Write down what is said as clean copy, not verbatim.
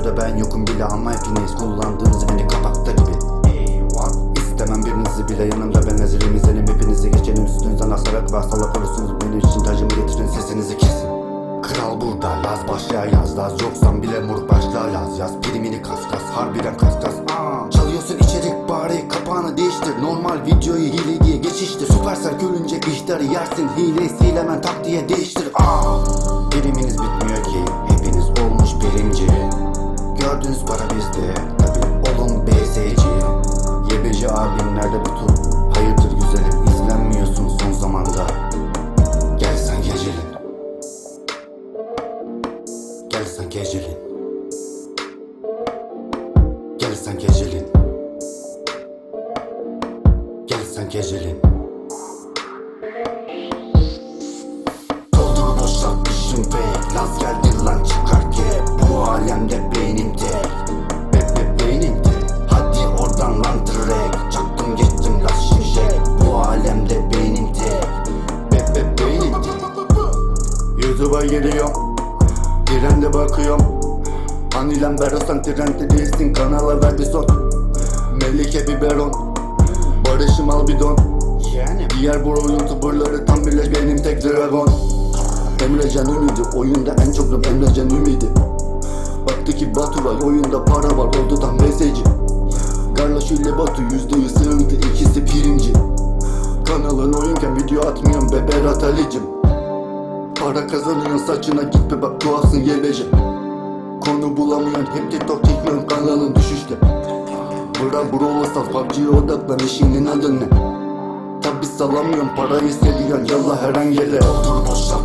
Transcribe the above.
videoda ben yokum bile ama hepiniz kullandığınız beni kapakta gibi. İstemem birinizi bile yanımda, ben hazırım, izlenim hepinizi. Geçelim üstünüzden hastalık ve hastalık olursunuz. Benim için tacımı getirin, sesinizi kesin. Kral burada, Laz başla yaz. Laz yoksan bile moruk başla Laz yaz. Primini kas kas, harbiden kas kas. Çalıyorsun içerik, bari kapağını değiştir. Normal videoyu hile diye geçiştir. Supercell görünce ihtarı yersin, hileyi sil hemen tak diye değiştir. Priminiz bitmiyor ki, hepiniz olmuş birinci. Gördüğünüz para bizde, tabi olun BSC. YBC abim nerede bu tur? Hayırdır güzelim, izlenmiyorsun son zamanda. Gel sen gecelin, gel sen gecelin, gel sen gecelin, gel sen gecelin. Doldur boşalt düşün pek, Laz geldi lan çıkar ki. Bu alemde beynim tek, beynim tek. Hadi oradan lan trek, çaktım geçtim Laz şimşek. Bu alemde beynim tek, beynim tek. YouTube'a giriyorum, trende bakıyorum. Hanilen Berosan trende değilsin, kanala ver bir son. Melike biberon, Barış'ım al bidon. Diğer bro youtuberları tam birleş, benim tek dragon. Emrecan ümidi, oyunda en çok Emrecan ümidi. Baktı ki Baturay oyunda para var, oldu tam mesajı. Garloş ile Batu %100 sığıntı, ikisi pirinci. Kanalın oyunken video atmıyorum be Berat Ali'cim. Para kazanıyorsun saçına git be bak doğasın YBC. Konu bulamıyorsun, hep TikTok çekiyorsun, kanalın düşüşte. Bro olsan PUBG'ye odaklan, işinin adı ne? Tabi salamıyorum, parayı seviyorsun, yallah her an gele. Doldur boşalt